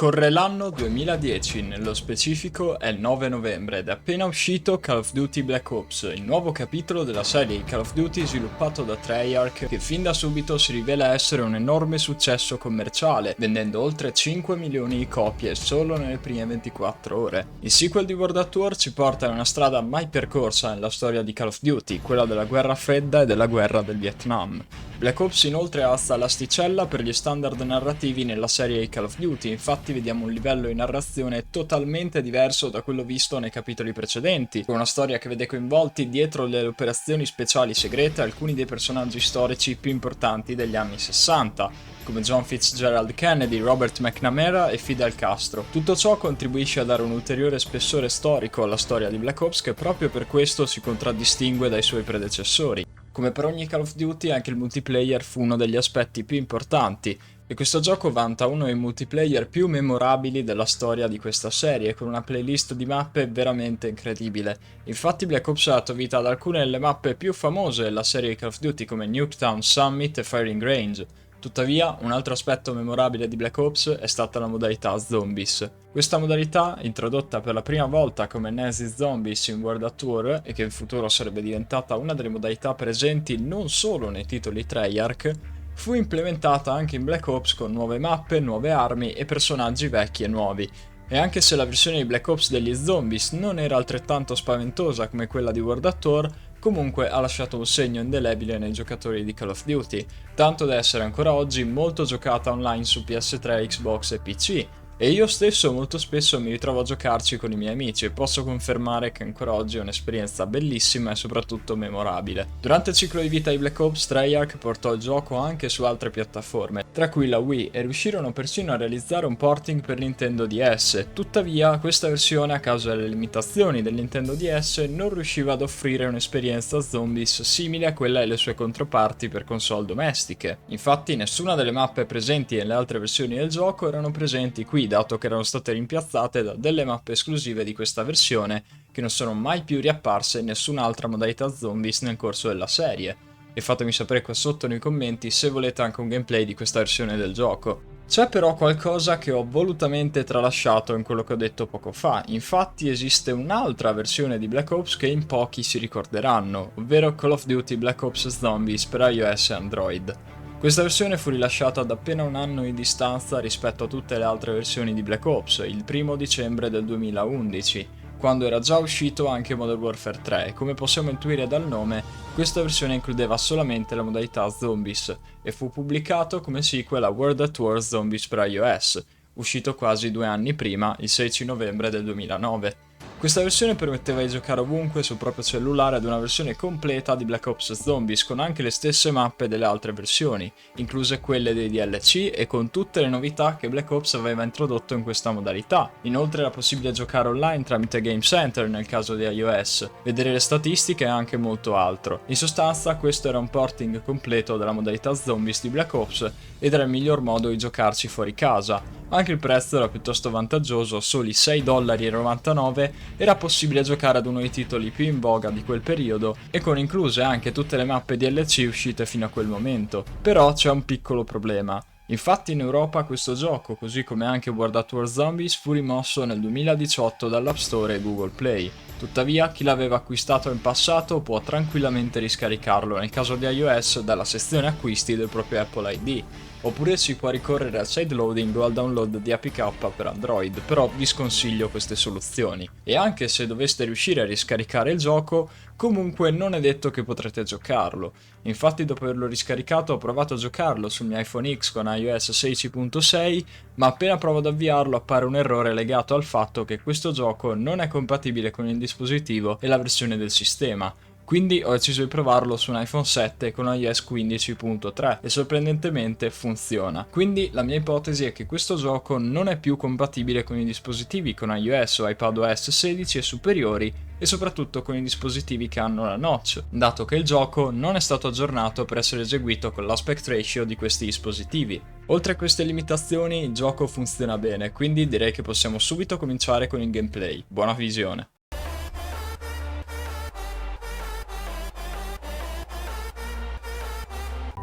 Scorre l'anno 2010, nello specifico è il 9 novembre ed è appena uscito Call of Duty Black Ops, il nuovo capitolo della serie di Call of Duty sviluppato da Treyarch, che fin da subito si rivela essere un enorme successo commerciale, vendendo oltre 5 milioni di copie solo nelle prime 24 ore. Il sequel di World at War ci porta in una strada mai percorsa nella storia di Call of Duty, quella della guerra fredda e della guerra del Vietnam. Black Ops inoltre alza l'asticella per gli standard narrativi nella serie di Call of Duty, infatti vediamo un livello di narrazione totalmente diverso da quello visto nei capitoli precedenti, con una storia che vede coinvolti dietro le operazioni speciali segrete alcuni dei personaggi storici più importanti degli anni 60, come John Fitzgerald Kennedy, Robert McNamara e Fidel Castro. Tutto ciò contribuisce a dare un ulteriore spessore storico alla storia di Black Ops, che proprio per questo si contraddistingue dai suoi predecessori. Come per ogni Call of Duty, anche il multiplayer fu uno degli aspetti più importanti, e questo gioco vanta uno dei multiplayer più memorabili della storia di questa serie, con una playlist di mappe veramente incredibile. Infatti Black Ops ha dato vita ad alcune delle mappe più famose della serie di Call of Duty come Nuketown, Summit e Firing Range. Tuttavia, un altro aspetto memorabile di Black Ops è stata la modalità Zombies. Questa modalità, introdotta per la prima volta come Nemesis Zombies in World at War e che in futuro sarebbe diventata una delle modalità presenti non solo nei titoli Treyarch, fu implementata anche in Black Ops con nuove mappe, nuove armi e personaggi vecchi e nuovi. E anche se la versione di Black Ops degli Zombies non era altrettanto spaventosa come quella di World at War, comunque ha lasciato un segno indelebile nei giocatori di Call of Duty, tanto da essere ancora oggi molto giocata online su PS3, Xbox e PC, e io stesso molto spesso mi ritrovo a giocarci con i miei amici e posso confermare che ancora oggi è un'esperienza bellissima e soprattutto memorabile. Durante il ciclo di vita di Black Ops, Treyarch portò il gioco anche su altre piattaforme, tra cui la Wii, e riuscirono persino a realizzare un porting per Nintendo DS. Tuttavia, questa versione, a causa delle limitazioni del Nintendo DS, non riusciva ad offrire un'esperienza zombies simile a quella delle sue controparti per console domestiche. Infatti, nessuna delle mappe presenti nelle altre versioni del gioco erano presenti qui, dato che erano state rimpiazzate da delle mappe esclusive di questa versione, che non sono mai più riapparse in nessun'altra modalità zombies nel corso della serie. E fatemi sapere qua sotto nei commenti se volete anche un gameplay di questa versione del gioco. C'è però qualcosa che ho volutamente tralasciato in quello che ho detto poco fa, infatti esiste un'altra versione di Black Ops che in pochi si ricorderanno, ovvero Call of Duty Black Ops Zombies per iOS e Android. Questa versione fu rilasciata ad appena un anno di distanza rispetto a tutte le altre versioni di Black Ops, il 1 dicembre del 2011, quando era già uscito anche Modern Warfare 3, e come possiamo intuire dal nome, questa versione includeva solamente la modalità Zombies, e fu pubblicato come sequel a World at War Zombies per iOS, uscito quasi 2 anni prima, il 16 novembre del 2009. Questa versione permetteva di giocare ovunque sul proprio cellulare ad una versione completa di Black Ops Zombies con anche le stesse mappe delle altre versioni, incluse quelle dei DLC e con tutte le novità che Black Ops aveva introdotto in questa modalità. Inoltre era possibile giocare online tramite Game Center nel caso di iOS, vedere le statistiche e anche molto altro. In sostanza questo era un porting completo della modalità Zombies di Black Ops ed era il miglior modo di giocarci fuori casa. Anche il prezzo era piuttosto vantaggioso, soli $6,99, era possibile giocare ad uno dei titoli più in voga di quel periodo e con incluse anche tutte le mappe DLC uscite fino a quel momento. Però c'è un piccolo problema. Infatti in Europa questo gioco, così come anche World at War Zombies, fu rimosso nel 2018 dall'App Store e Google Play. Tuttavia, chi l'aveva acquistato in passato può tranquillamente riscaricarlo nel caso di iOS dalla sezione acquisti del proprio Apple ID. Oppure si può ricorrere al sideloading o al download di APK per Android, però vi sconsiglio queste soluzioni. E anche se doveste riuscire a riscaricare il gioco, comunque non è detto che potrete giocarlo. Infatti dopo averlo riscaricato ho provato a giocarlo sul mio iPhone X con iOS 16.6, ma appena provo ad avviarlo appare un errore legato al fatto che questo gioco non è compatibile con il dispositivo e la versione del sistema. Quindi ho deciso di provarlo su un iPhone 7 con iOS 15.3 e sorprendentemente funziona. Quindi la mia ipotesi è che questo gioco non è più compatibile con i dispositivi con iOS o iPadOS 16 e superiori e soprattutto con i dispositivi che hanno la notch, dato che il gioco non è stato aggiornato per essere eseguito con l'aspect ratio di questi dispositivi. Oltre a queste limitazioni il gioco funziona bene, quindi direi che possiamo subito cominciare con il gameplay. Buona visione!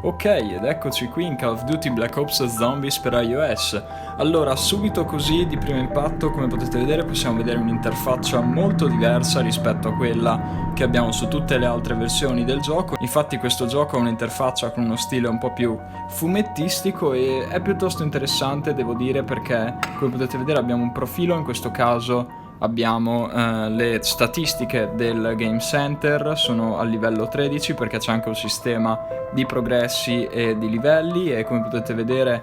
Ok, ed eccoci qui in Call of Duty Black Ops Zombies per iOS. Allora, subito così di primo impatto, come potete vedere, possiamo vedere un'interfaccia molto diversa rispetto a quella che abbiamo su tutte le altre versioni del gioco. Infatti questo gioco ha un'interfaccia con uno stile un po' più fumettistico e è piuttosto interessante, devo dire, perché come potete vedere abbiamo un profilo, in questo caso abbiamo le statistiche del Game Center, sono al livello 13 perché c'è anche un sistema di progressi e di livelli, e come potete vedere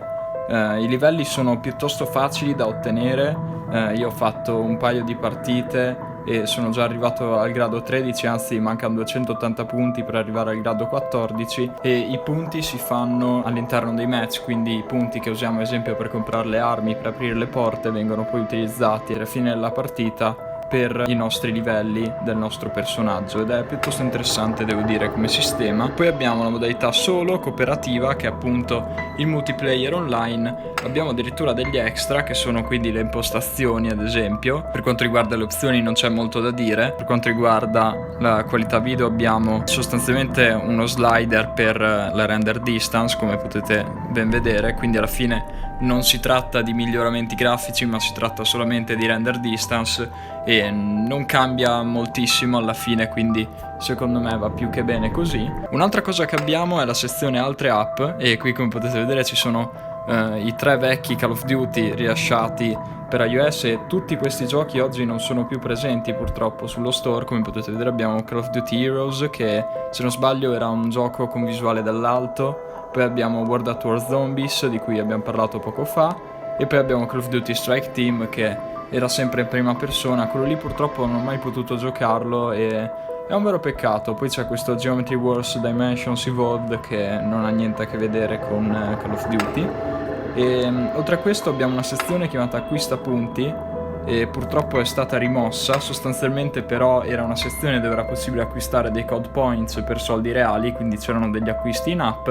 i livelli sono piuttosto facili da ottenere. Io ho fatto un paio di partite e sono già arrivato al grado 13, anzi mancano 280 punti per arrivare al grado 14, e i punti si fanno all'interno dei match, quindi i punti che usiamo ad esempio per comprare le armi, per aprire le porte, vengono poi utilizzati alla fine della partita per i nostri livelli del nostro personaggio, ed è piuttosto interessante, devo dire, come sistema. Poi abbiamo la modalità solo cooperativa, che è appunto il multiplayer online. Abbiamo addirittura degli extra, che sono quindi le impostazioni, ad esempio. Per quanto riguarda le opzioni non c'è molto da dire. Per quanto riguarda la qualità video abbiamo sostanzialmente uno slider per la render distance, come potete ben vedere, quindi alla fine non si tratta di miglioramenti grafici, ma si tratta solamente di render distance, e non cambia moltissimo alla fine, quindi secondo me va più che bene così. Un'altra cosa che abbiamo è la sezione altre app, e qui come potete vedere ci sono i 3 vecchi Call of Duty rilasciati per iOS, e tutti questi giochi oggi non sono più presenti purtroppo sullo store. Come potete vedere abbiamo Call of Duty Heroes, che se non sbaglio era un gioco con visuale dall'alto. Poi abbiamo World at War Zombies, di cui abbiamo parlato poco fa, e poi abbiamo Call of Duty Strike Team, che era sempre in prima persona. Quello lì purtroppo non ho mai potuto giocarlo e è un vero peccato. Poi c'è questo Geometry Wars Dimensions Evolved, che non ha niente a che vedere con Call of Duty. E oltre a questo abbiamo una sezione chiamata Acquista Punti, e purtroppo è stata rimossa. Sostanzialmente però era una sezione dove era possibile acquistare dei code points per soldi reali, quindi c'erano degli acquisti in app,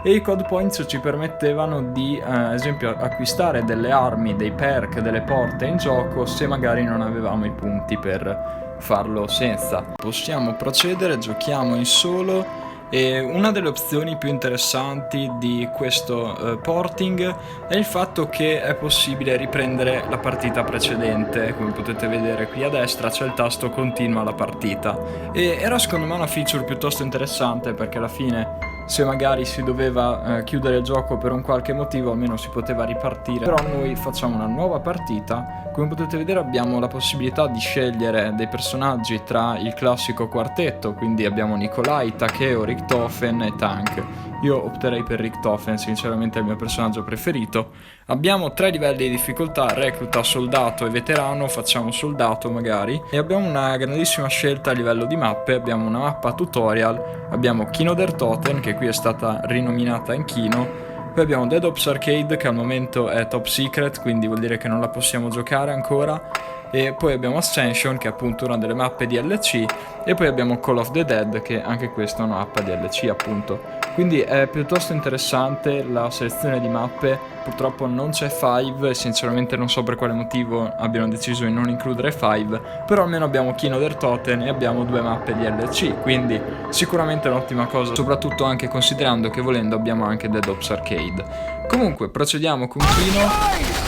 e i code points ci permettevano di ad esempio acquistare delle armi, dei perk, delle porte in gioco se magari non avevamo i punti per farlo senza. Possiamo procedere, giochiamo in solo. E una delle opzioni più interessanti di questo porting è il fatto che è possibile riprendere la partita precedente. Come potete vedere qui a destra c'è il tasto continua la partita, e era secondo me una feature piuttosto interessante, perché alla fine se magari si doveva chiudere il gioco per un qualche motivo almeno si poteva ripartire. Però noi facciamo una nuova partita. Come potete vedere abbiamo la possibilità di scegliere dei personaggi tra il classico quartetto, quindi abbiamo Nikolai, Takeo, Richtofen e Tank. Io opterei per Richtofen, sinceramente è il mio personaggio preferito. Abbiamo 3 livelli di difficoltà: recluta, soldato e veterano. Facciamo soldato magari. E abbiamo una grandissima scelta a livello di mappe. Abbiamo una mappa tutorial, abbiamo Kino der Toten, che qui è stata rinominata in Kino. Poi abbiamo Dead Ops Arcade, che al momento è top secret, quindi vuol dire che non la possiamo giocare ancora. E poi abbiamo Ascension, che è appunto una delle mappe DLC. E poi abbiamo Call of the Dead, che anche questa è una mappa DLC appunto. Quindi è piuttosto interessante la selezione di mappe. Purtroppo non c'è Five, e sinceramente non so per quale motivo abbiano deciso di non includere Five. Però almeno abbiamo Kino der Toten e abbiamo 2 mappe DLC, quindi sicuramente è un'ottima cosa, soprattutto anche considerando che volendo abbiamo anche Dead Ops Arcade. Comunque procediamo con Kino,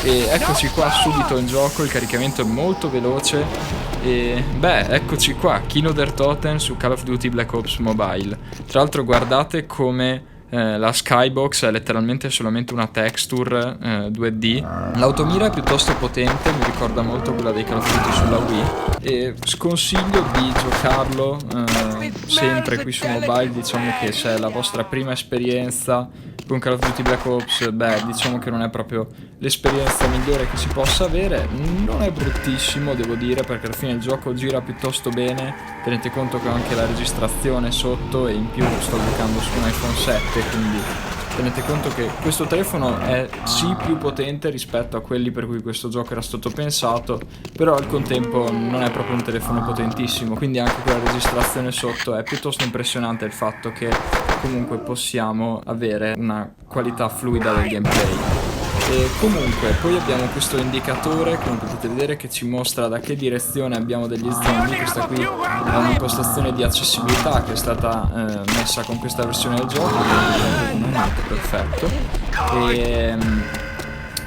e eccoci qua subito in gioco. Il caricamento è molto veloce, e beh, eccoci qua, Kino der Toten su Call of Duty Black Ops Mobile. Tra l'altro guardate come la skybox è letteralmente solamente una texture 2D. L'automira è piuttosto potente, mi ricorda molto quella dei Call of Duty sulla Wii, e sconsiglio di giocarlo sempre qui su mobile. Diciamo che se è la vostra prima esperienza con Call of Duty Black Ops, beh, diciamo che non è proprio l'esperienza migliore che si possa avere. Non è bruttissimo, devo dire, perché alla fine il gioco gira piuttosto bene. Tenete conto che ho anche la registrazione sotto, e in più sto giocando su un iPhone 7, quindi tenete conto che questo telefono è sì più potente rispetto a quelli per cui questo gioco era stato pensato, però al contempo non è proprio un telefono potentissimo, quindi anche con la registrazione sotto è piuttosto impressionante il fatto che comunque possiamo avere una qualità fluida del gameplay. E comunque poi abbiamo questo indicatore, come potete vedere, che ci mostra da che direzione abbiamo degli zombie. Questa qui è un'impostazione di accessibilità che è stata messa con questa versione del gioco, perfetto. E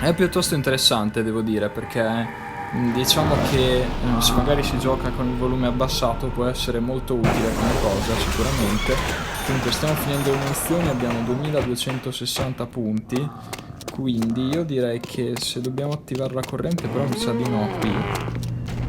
è piuttosto interessante, devo dire, perché diciamo che se magari si gioca con il volume abbassato può essere molto utile come cosa, sicuramente. Comunque stiamo finendo le munizioni, abbiamo 2260 punti, quindi io direi che se dobbiamo attivare la corrente, però mi sa di no qui.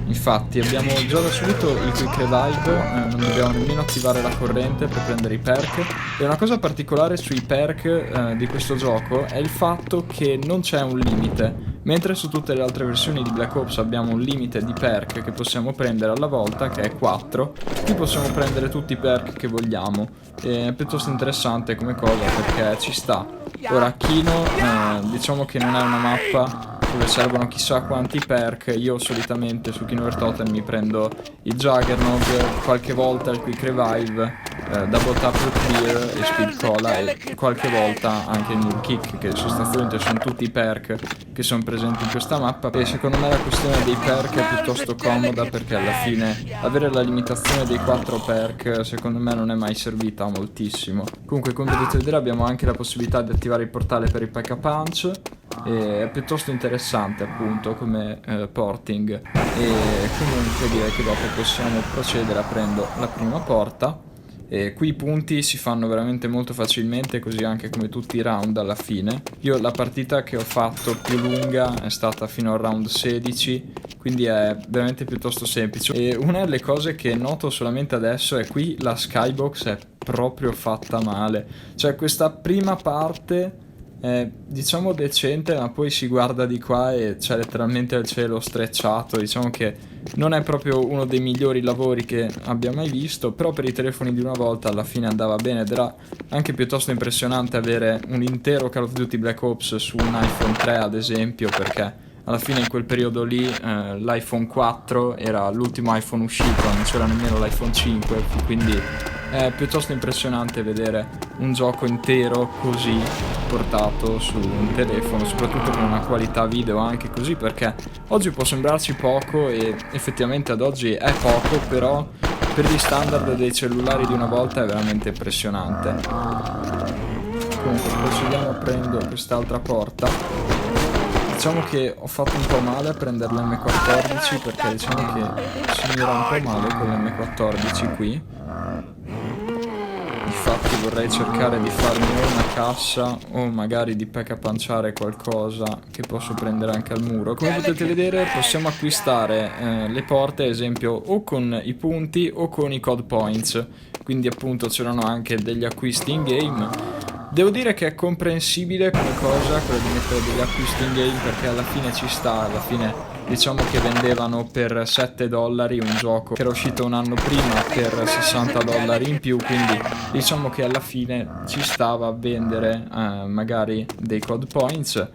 Infatti abbiamo già da subito il Quick Revive, non dobbiamo nemmeno attivare la corrente per prendere i perk. E una cosa particolare sui perk di questo gioco è il fatto che non c'è un limite. Mentre su tutte le altre versioni di Black Ops abbiamo un limite di perk che possiamo prendere alla volta, che è 4, qui possiamo prendere tutti i perk che vogliamo. È piuttosto interessante come cosa perché ci sta. Ora Kino, diciamo che non è una mappa dove servono chissà quanti perk. Io solitamente su Kino Totem mi prendo il Juggernaut, qualche volta il Quick Revive, Double Tap Root Clear e Speed Cola, e qualche volta anche il New Kick, che sostanzialmente sono tutti i perk che sono presenti in questa mappa. E secondo me la questione dei perk è piuttosto comoda, perché alla fine avere la limitazione dei 4 perk secondo me non è mai servita moltissimo. Comunque, come potete vedere, abbiamo anche la possibilità di attivare il portale per il Pack-a-Punch, e è piuttosto interessante appunto come porting. E comunque direi che dopo possiamo procedere aprendo la prima porta. E qui i punti si fanno veramente molto facilmente, così anche come tutti i round alla fine. Io la partita che ho fatto più lunga è stata fino al round 16, quindi è veramente piuttosto semplice. E una delle cose che noto solamente adesso è qui la skybox è proprio fatta male. Cioè questa prima parte è diciamo decente, ma poi si guarda di qua e c'è letteralmente il cielo strecciato. Diciamo che non è proprio uno dei migliori lavori che abbia mai visto, però per i telefoni di una volta alla fine andava bene, ed era anche piuttosto impressionante avere un intero Call of Duty Black Ops su un iPhone 3 ad esempio, perché alla fine in quel periodo lì l'iPhone 4 era l'ultimo iPhone uscito, non c'era nemmeno l'iPhone 5, quindi è piuttosto impressionante vedere un gioco intero così portato su un telefono, soprattutto con una qualità video anche così, perché oggi può sembrarci poco e effettivamente ad oggi è poco, però per gli standard dei cellulari di una volta è veramente impressionante. Comunque procediamo aprendo quest'altra porta. Diciamo che ho fatto un po' male a prendere l'M14, perché diciamo che si mira un po' male con l'M14 qui. Infatti vorrei cercare di farmi una cassa o magari di pack-a-punchare qualcosa che posso prendere anche al muro. Come potete vedere possiamo acquistare le porte ad esempio o con i punti o con i code points, quindi appunto c'erano anche degli acquisti in game. Devo dire che è comprensibile come cosa quella di mettere degli acquisti in game, perché alla fine ci sta. Alla fine diciamo che vendevano per $7 un gioco che era uscito un anno prima per $60 in più, quindi diciamo che alla fine ci stava a vendere magari dei code points.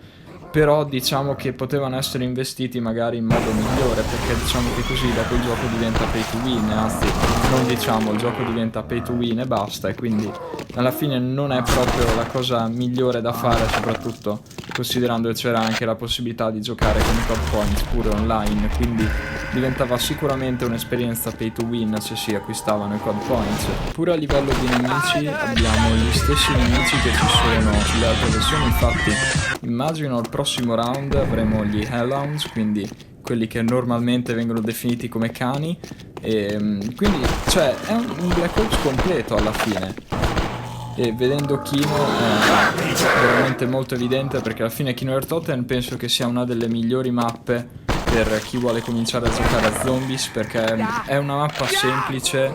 Però diciamo che potevano essere investiti magari in modo migliore, perché diciamo che così dopo il gioco diventa pay to win, anzi non diciamo, il gioco diventa pay to win e basta, e quindi alla fine non è proprio la cosa migliore da fare, soprattutto considerando che c'era anche la possibilità di giocare con i code points pure online, quindi diventava sicuramente un'esperienza pay to win se si acquistavano i code points. Pure a livello di nemici abbiamo gli stessi nemici che ci sono sulle altre versioni, infatti immagino al prossimo round avremo gli Hellhounds, quindi quelli che normalmente vengono definiti come cani, e quindi cioè è un Black Ops completo alla fine. E vedendo Kino è veramente molto evidente, perché alla fine Kino Totem penso che sia una delle migliori mappe per chi vuole cominciare a giocare a zombies, perché è una mappa semplice,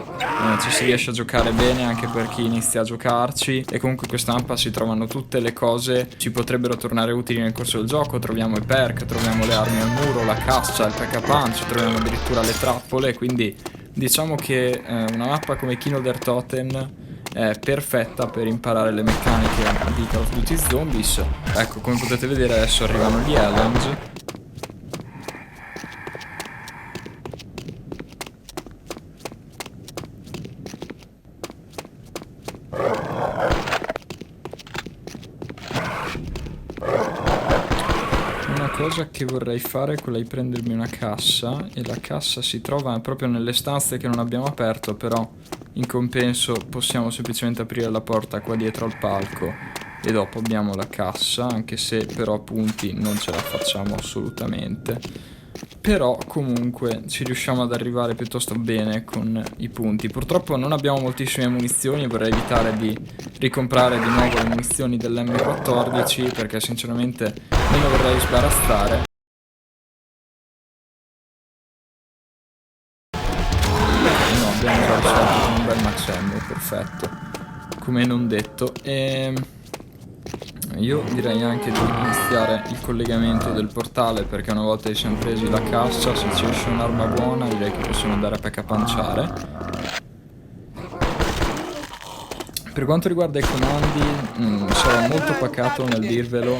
ci si riesce a giocare bene anche per chi inizia a giocarci, e comunque in questa mappa si trovano tutte le cose ci potrebbero tornare utili nel corso del gioco. Troviamo i perk, troviamo le armi al muro, la caccia, il pack-a-punch, troviamo addirittura le trappole, quindi diciamo che una mappa come Kino der Totem è perfetta per imparare le meccaniche di Call of Duty Zombies. Ecco, come potete vedere adesso arrivano gli Hellhounds. cosa che vorrei fare è quella di prendermi una cassa, e la cassa si trova proprio nelle stanze che non abbiamo aperto, però in compenso possiamo semplicemente aprire la porta qua dietro al palco e dopo abbiamo la cassa, anche se però punti non ce la facciamo assolutamente. Però comunque ci riusciamo ad arrivare piuttosto bene con i punti. Purtroppo non abbiamo moltissime munizioni e vorrei evitare di ricomprare di nuovo le munizioni dell'M14 perché sinceramente me ne vorrei sbarazzare. No, abbiamo già risolto con un bel macemmo, perfetto, come non detto. Io direi anche di iniziare il collegamento del portale, perché una volta che siamo presi la cassa, se ci esce un'arma buona direi che possiamo andare a paccapanciare. Per quanto riguarda i comandi, sarò molto pacato nel dirvelo,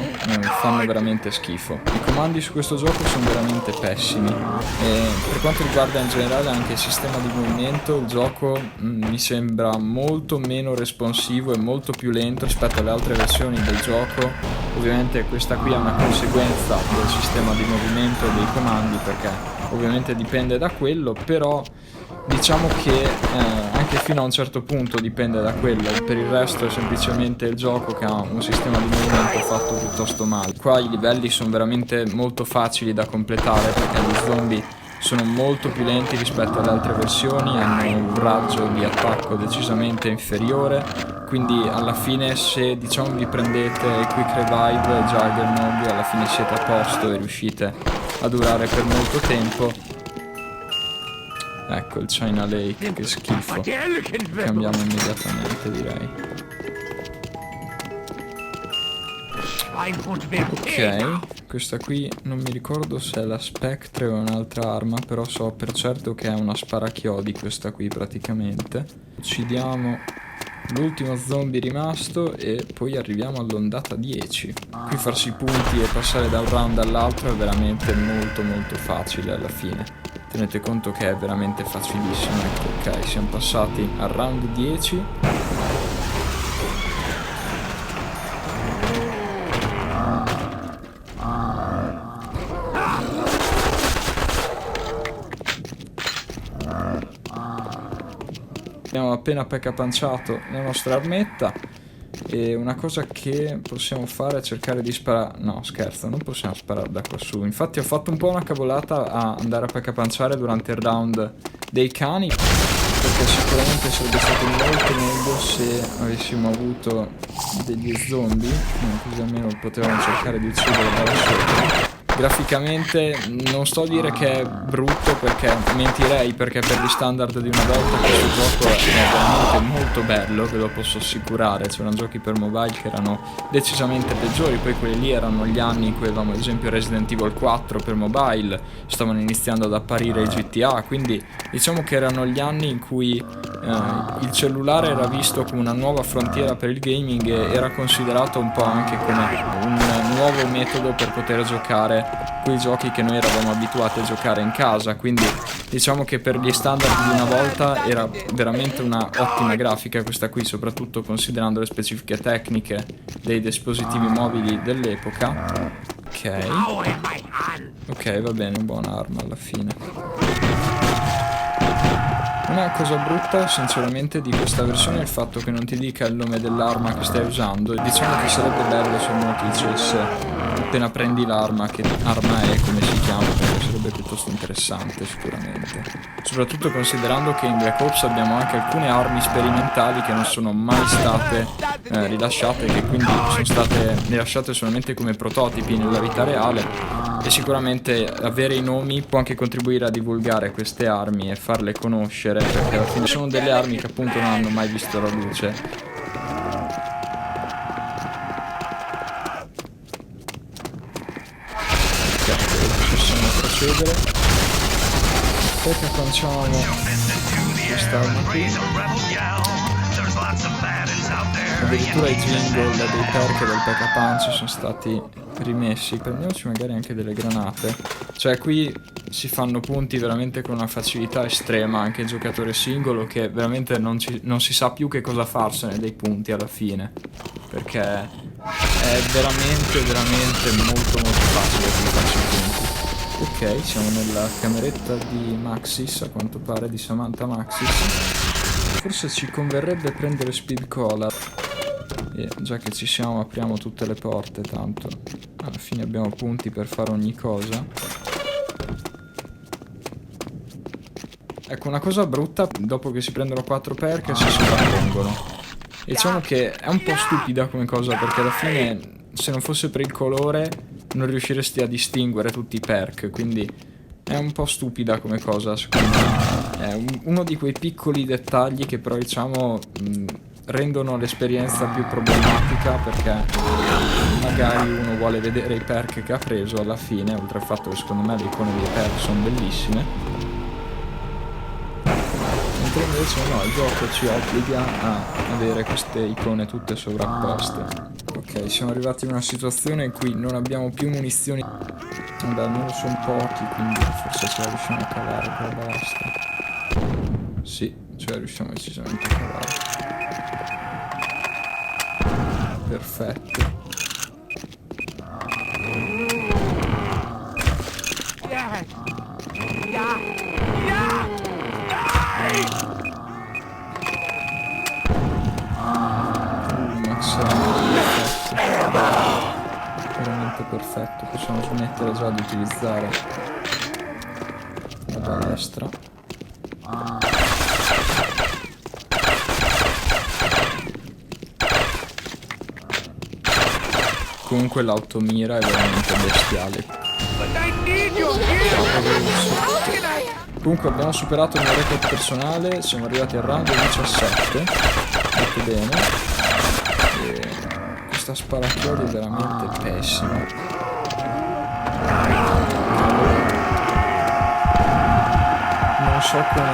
fanno veramente schifo. I comandi su questo gioco sono veramente pessimi. E per quanto riguarda in generale anche il sistema di movimento, il gioco mi sembra molto meno responsivo e molto più lento rispetto alle altre versioni del gioco. Ovviamente questa qui è una conseguenza del sistema di movimento e dei comandi, perché ovviamente dipende da quello, però diciamo che anche fino a un certo punto dipende da quello, per il resto è semplicemente il gioco che ha un sistema di movimento fatto piuttosto male. Qua i livelli sono veramente molto facili da completare perché gli zombie sono molto più lenti rispetto alle altre versioni, hanno un raggio di attacco decisamente inferiore, quindi alla fine se diciamo vi prendete il Quick Revive Juggernog alla fine siete a posto e riuscite a durare per molto tempo. Ecco il China Lake, che schifo. Cambiamo immediatamente, direi. Ok, questa qui non mi ricordo se è la Spectre o un'altra arma, però so per certo che è una sparachiodi questa qui praticamente. Uccidiamo l'ultimo zombie rimasto e poi arriviamo all'ondata 10. Qui farsi i punti e passare da un round all'altro è veramente molto facile alla fine. Tenete conto che è veramente facilissimo. Ecco, ok, siamo passati al round 10. Abbiamo appena peccapanciato la nostra armetta. E una cosa che possiamo fare è cercare di sparare. No, scherzo, non possiamo sparare da qua su. Infatti ho fatto un po' una cavolata a andare a paccapanciare durante il round dei cani, perché sicuramente sarebbe stato molto meglio se avessimo avuto degli zombie, così almeno potevamo cercare di uccidere da sopra. Graficamente non sto a dire che è brutto perché mentirei, perché per gli standard di una volta questo gioco è veramente molto bello, ve lo posso assicurare. C'erano giochi per mobile che erano decisamente peggiori, poi quelli lì erano gli anni in cui avevamo ad esempio Resident Evil 4 per mobile, stavano iniziando ad apparire i GTA, quindi diciamo che erano gli anni in cui il cellulare era visto come una nuova frontiera per il gaming e era considerato un po' anche come un nuovo metodo per poter giocare quei giochi che noi eravamo abituati a giocare in casa. Quindi diciamo che per gli standard di una volta era veramente una ottima grafica questa qui, soprattutto considerando le specifiche tecniche dei dispositivi mobili dell'epoca. Ok, va bene, buona arma alla fine. Una cosa brutta sinceramente di questa versione è il fatto che non ti dica il nome dell'arma che stai usando, e diciamo che sarebbe bello se uno ti dicesse appena prendi l'arma che arma è, come si chiama, perché sarebbe piuttosto interessante sicuramente. Soprattutto considerando che in Black Ops abbiamo anche alcune armi sperimentali che non sono mai state rilasciate, che quindi sono state rilasciate solamente come prototipi nella vita reale, e sicuramente avere i nomi può anche contribuire a divulgare queste armi e farle conoscere, perché alla fine sono delle armi che appunto non hanno mai visto la luce. Ok, possiamo procedere. Poi che facciamo quest'arma qui. Addirittura i jingle dei perk del Pack-a-Punch sono stati rimessi. Prendiamoci magari anche delle granate. Cioè qui si fanno punti veramente con una facilità estrema, anche il giocatore singolo, che veramente non si sa più che cosa farsene dei punti alla fine, perché È veramente molto facile applicarci i punti. Ok, siamo nella cameretta di Maxis, a quanto pare di Samantha Maxis. Forse ci converrebbe prendere Speed Cola. E già che ci siamo apriamo tutte le porte, tanto alla fine abbiamo punti per fare ogni cosa. Ecco, una cosa brutta, dopo che si prendono 4 perk si sovrappongono. E diciamo che è un po' stupida come cosa, perché alla fine, se non fosse per il colore, non riusciresti a distinguere tutti i perk, quindi è un po' stupida come cosa, secondo me. È uno di quei piccoli dettagli che però, diciamo, rendono l'esperienza più problematica, perché magari uno vuole vedere i perk che ha preso alla fine, oltre al fatto che secondo me le icone dei perk sono bellissime. Mentre invece no, il gioco ci obbliga a avere queste icone tutte sovrapposte. Ok, siamo arrivati in una situazione in cui non abbiamo più munizioni. Vabbè, almeno sono pochi, quindi forse ce la riusciamo a cavare con la balestra. Sì, ce la riusciamo decisamente a cavare. Perfetto. Veramente perfetto, possiamo smettere già di utilizzare la balestra. Comunque l'automira è veramente bestiale. Comunque abbiamo superato il mio record personale, siamo arrivati al round 17. Molto bene. Questa sparatoria è veramente pessima. Non so come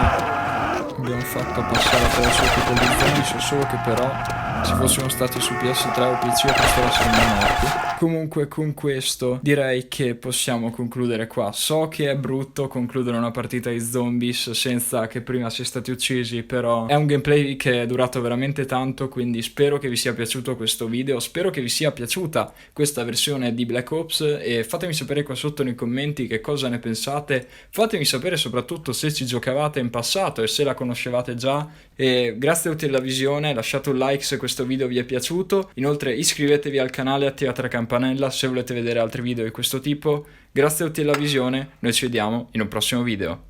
abbiamo fatto a passare attraverso tutto gli zombie, so solo che però se fossimo stati su PS3 o PC questa era saremmo morti. Comunque con questo direi che possiamo concludere qua. So che è brutto concludere una partita di zombies senza che prima si è stati uccisi, però è un gameplay che è durato veramente tanto, quindi spero che vi sia piaciuto questo video, spero che vi sia piaciuta questa versione di Black Ops e fatemi sapere qua sotto nei commenti che cosa ne pensate, fatemi sapere soprattutto se ci giocavate in passato e se la conoscevate già, e grazie a tutti della visione, lasciate un like se questo video vi è piaciuto, inoltre iscrivetevi al canale e attivate la campanella se volete vedere altri video di questo tipo. Grazie a tutti della visione, noi ci vediamo in un prossimo video.